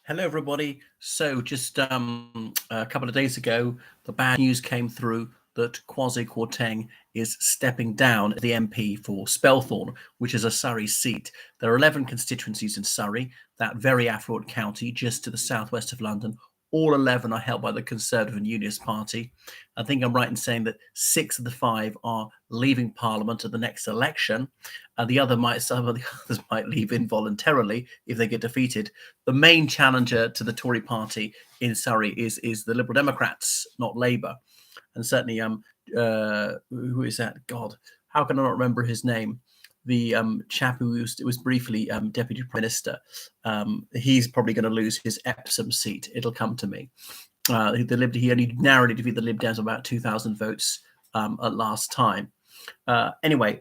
Hello, everybody. So, just a couple of days ago, the bad news came through that Kwasi Kwarteng is stepping down as the MP for Spelthorne, which is a Surrey seat. There are 11 constituencies in Surrey, that very affluent county just to the southwest of London. All 11 are held by the Conservative and Unionist Party. I think I'm right in saying that 6 of the 5 are leaving Parliament at the next election. Some of the others might leave involuntarily if they get defeated. The main challenger to the Tory party in Surrey is the Liberal Democrats, not Labour. And certainly, who is that? God, how can I not remember his name? The chap who was briefly deputy prime minister. He's probably going to lose his Epsom seat. It'll come to me. He only narrowly defeated the Lib Dems about 2,000 votes at last time. Anyway,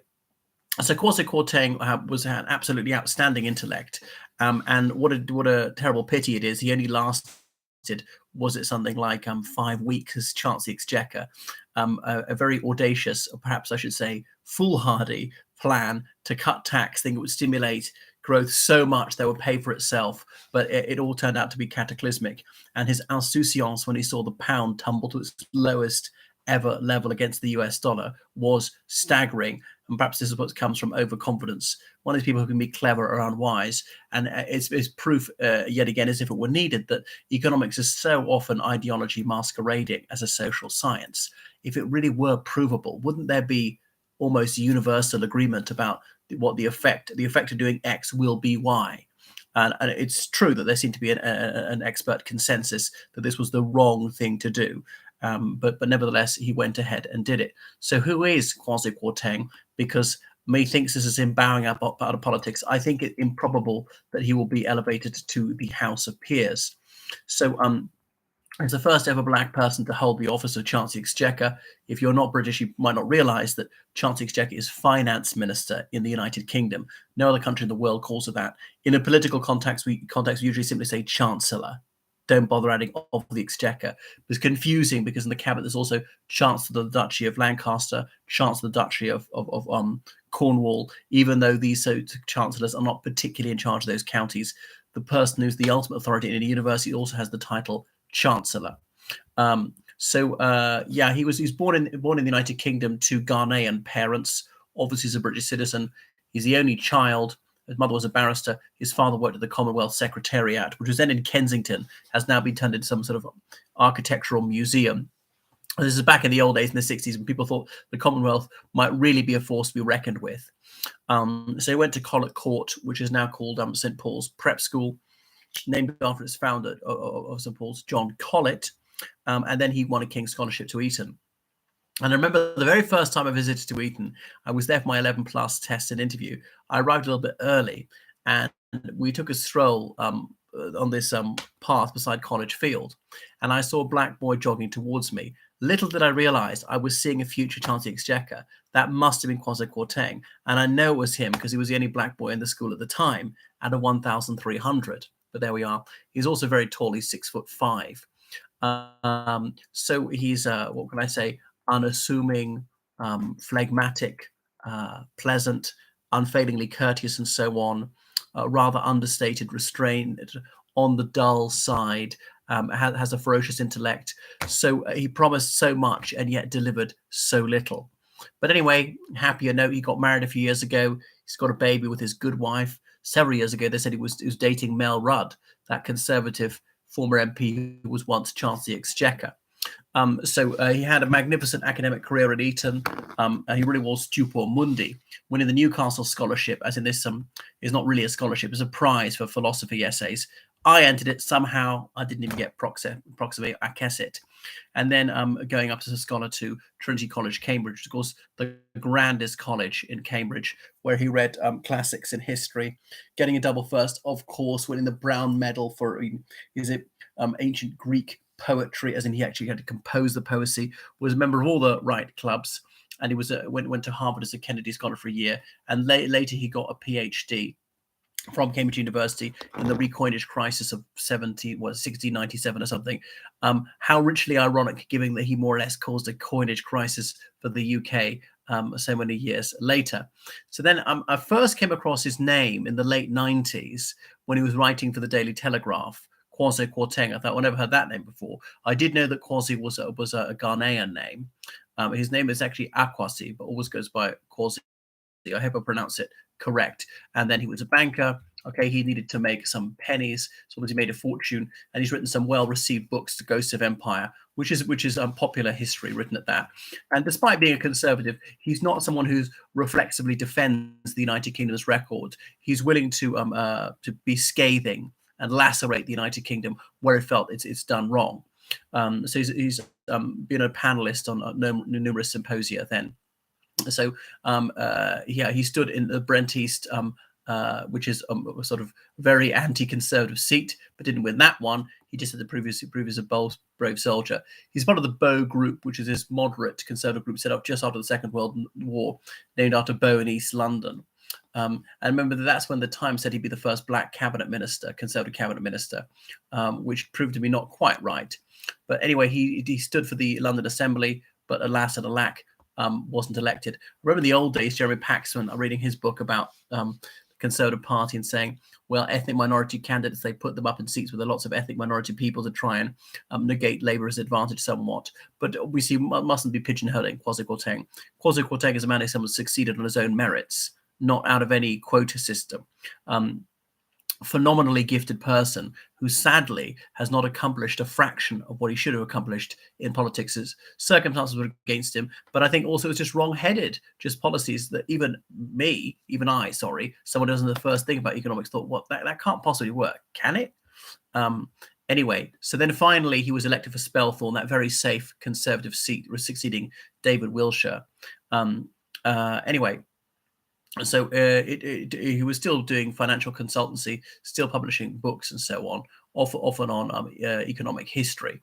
so Kwasi Kwarteng had absolutely outstanding intellect, and what a terrible pity it is. He only lasted, was it something like 5 weeks as Chancellor of the Exchequer, a very audacious, or perhaps I should say foolhardy plan to cut tax, think it would stimulate growth so much that would pay for itself, but it all turned out to be cataclysmic. And his insouciance when he saw the pound tumble to its lowest ever level against the US dollar was staggering. And perhaps this is what comes from overconfidence. One of these people who can be clever or unwise. And it's proof, yet again, as if it were needed, that economics is so often ideology masquerading as a social science. If it really were provable, wouldn't there be almost universal agreement about what the effect of doing X will be Y? And it's true that there seemed to be an expert consensus that this was the wrong thing to do. But nevertheless, he went ahead and did it. So who is Kwasi Kwarteng? Because methinks this is him bowing up out of politics. I think it improbable that he will be elevated to the House of Peers. So as the first ever black person to hold the office of Chancellor of the Exchequer. If you're not British, you might not realise that Chancellor of the Exchequer is Finance Minister in the United Kingdom. No other country in the world calls it that. In a political context, we usually simply say Chancellor. Don't bother adding of the Exchequer. It's confusing because in the cabinet there's also Chancellor of the Duchy of Lancaster, Chancellor of the Duchy of Cornwall. Even though these chancellors are not particularly in charge of those counties, the person who's the ultimate authority in a university also has the title Chancellor. He was born in the United Kingdom to Ghanaian parents. Obviously, he's a British citizen. He's the only child. His mother was a barrister. His father worked at the Commonwealth Secretariat, which was then in Kensington, has now been turned into some sort of architectural museum. This is back in the old days, in the 60s, when people thought the Commonwealth might really be a force to be reckoned with. So he went to Connaught Court, which is now called St Paul's Prep School, named after its founder of St Paul's, John Colet. And then he won a King's Scholarship to Eton. And I remember the very first time I visited to Eton, I was there for my 11 plus test and interview. I arrived a little bit early and we took a stroll on this path beside College Field. And I saw a black boy jogging towards me. Little did I realize I was seeing a future Chancellor of the Exchequer. That must have been Kwasi Kwarteng. And I know it was him because he was the only black boy in the school at the time at a 1,300. But there we are. He's also very tall. He's 6'5". So he's, what can I say, unassuming, phlegmatic, pleasant, unfailingly courteous, and so on, rather understated, restrained, on the dull side, has a ferocious intellect. So he promised so much and yet delivered so little. But anyway, happier note, he got married a few years ago. He's got a baby with his good wife. Several years ago, they said he was dating Mel Rudd, that Conservative former MP who was once Chancellor of the Exchequer. He had a magnificent academic career at Eton, and he really was stupor mundi, winning the Newcastle Scholarship, as in this is not really a scholarship, it's a prize for philosophy essays. I entered it somehow. I didn't even get proxime acessit. And then going up as a scholar to Trinity College, Cambridge, of course, the grandest college in Cambridge, where he read classics in history, getting a double first, of course, winning the Brown Medal for ancient Greek poetry, as in he actually had to compose the poesy, was a member of all the right clubs, and he was went to Harvard as a Kennedy Scholar for a year, and later he got a PhD from Cambridge University in the recoinage crisis of 1697 or something. How richly ironic, given that he more or less caused a coinage crisis for the UK so many years later. So then I first came across his name in the late 90s when he was writing for the Daily Telegraph, Kwasi Kwarteng. I thought, I never heard that name before. I did know that Kwasi was a Ghanaian name. His name is actually Akwasi, but always goes by Kwasi. I hope I pronounce it correct. And then he was a banker. Okay, he needed to make some pennies, so he made a fortune, and he's written some well-received books, The Ghosts of Empire, which is popular history written at that. And despite being a conservative, he's not someone who's reflexively defends the United Kingdom's record. He's willing to be scathing and lacerate the United Kingdom where it felt it's done wrong. So he's been a panelist on numerous symposia then. So yeah, he stood in the Brent East, which is a sort of very anti-conservative seat, but didn't win that one. He just had the previous a bold, brave soldier. He's part of the Bow Group, which is this moderate conservative group set up just after the Second World War, named after Bow in East London. And remember that's when the Times said he'd be the first black cabinet minister, conservative cabinet minister, which proved to be not quite right. But anyway, he stood for the London Assembly, but alas and alack, wasn't elected. I remember in the old days, Jeremy Paxman, reading his book about the Conservative Party and saying, well, ethnic minority candidates, they put them up in seats with lots of ethnic minority people to try and negate Labour's advantage somewhat. But we see mustn't be pigeonholing Kwasi Kwarteng. Kwasi Kwarteng is a man who someone succeeded on his own merits, not out of any quota system. Phenomenally gifted person who sadly has not accomplished a fraction of what he should have accomplished in politics. His circumstances were against him, but I think also it's just wrong-headed, just policies that even I, someone who doesn't know the first thing about economics thought, what, that can't possibly work, can it? Anyway, so then finally he was elected for Spelthorne, that very safe conservative seat, succeeding David Wilshire. Anyway, so he was still doing financial consultancy, still publishing books and so on, often on economic history.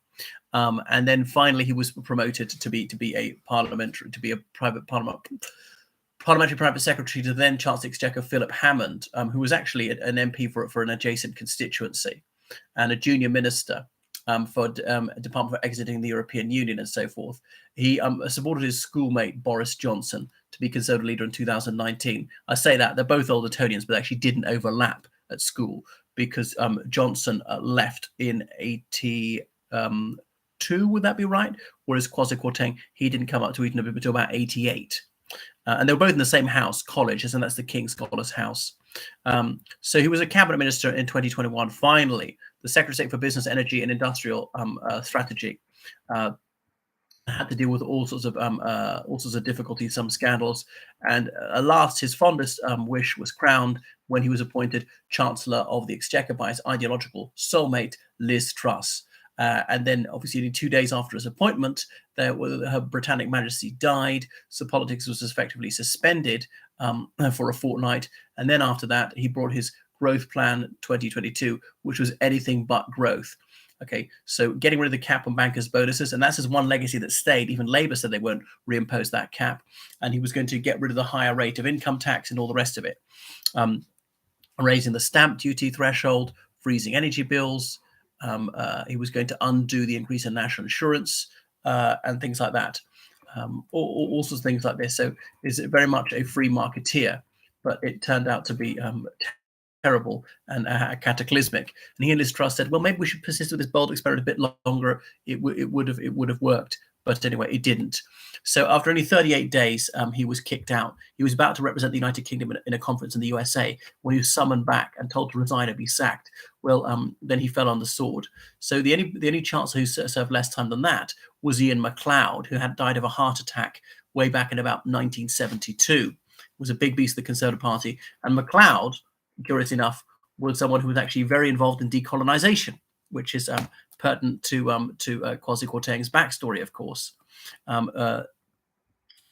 And then finally he was promoted to be a parliamentary private secretary to then Chancellor Exchequer Philip Hammond, who was actually an MP for an adjacent constituency, and a junior minister for Department for Exiting the European Union and so forth. He supported his schoolmate Boris Johnson to be Conservative leader in 2019. I say that they're both old Etonians, but actually didn't overlap at school because Johnson left in 82. Would that be right? Whereas Kwasi Kwarteng, he didn't come up to Eton until about 88. And they were both in the same house, college, and that's the King's Scholars House. So he was a cabinet minister in 2021. Finally, the Secretary for Business, Energy and Industrial Strategy had to deal with all sorts of difficulties, some scandals, and alas, his fondest wish was crowned when he was appointed Chancellor of the Exchequer by his ideological soulmate Liz Truss. And then, obviously, 2 days after his appointment, Her Britannic Majesty died, so politics was effectively suspended for a fortnight. And then after that, he brought his Growth Plan 2022, which was anything but growth. Okay, so getting rid of the cap on bankers' bonuses, and that's his one legacy that stayed. Even Labour said they won't reimpose that cap, and he was going to get rid of the higher rate of income tax and all the rest of it, raising the stamp duty threshold, freezing energy bills. He was going to undo the increase in national insurance and things like that, all sorts of things like this. So is very much a free marketeer, but it turned out to be terrible and cataclysmic. And he and Liz Truss said, well, maybe we should persist with this bold experiment a bit longer. It would have worked. But anyway, it didn't. So after only 38 days, he was kicked out. He was about to represent the United Kingdom in a conference in the USA when he was summoned back and told to resign and be sacked. Well, then he fell on the sword. So the only chancellor who served less time than that was Ian MacLeod, who had died of a heart attack way back in about 1972. It was a big beast of the Conservative Party. And MacLeod, curious enough, was someone who was actually very involved in decolonisation, which is pertinent to Kwasi Kwarteng's backstory, of course.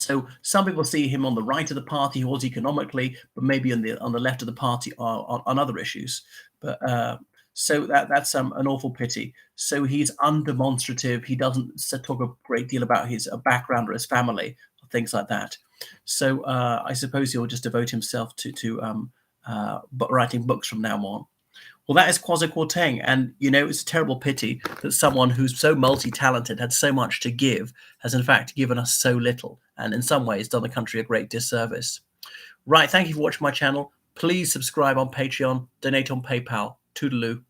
So some people see him on the right of the party, who was economically, but maybe on the left of the party on other issues. But so that's an awful pity. So he's undemonstrative. He doesn't talk a great deal about his background or his family, or things like that. So I suppose he'll just devote himself to writing books from now on. Well, that is Kwasi Kwarteng, and it's a terrible pity that someone who's so multi-talented, had so much to give, has in fact given us so little, and in some ways done the country a great disservice. Right, thank you for watching my channel. Please subscribe on Patreon, donate on PayPal. Toodaloo.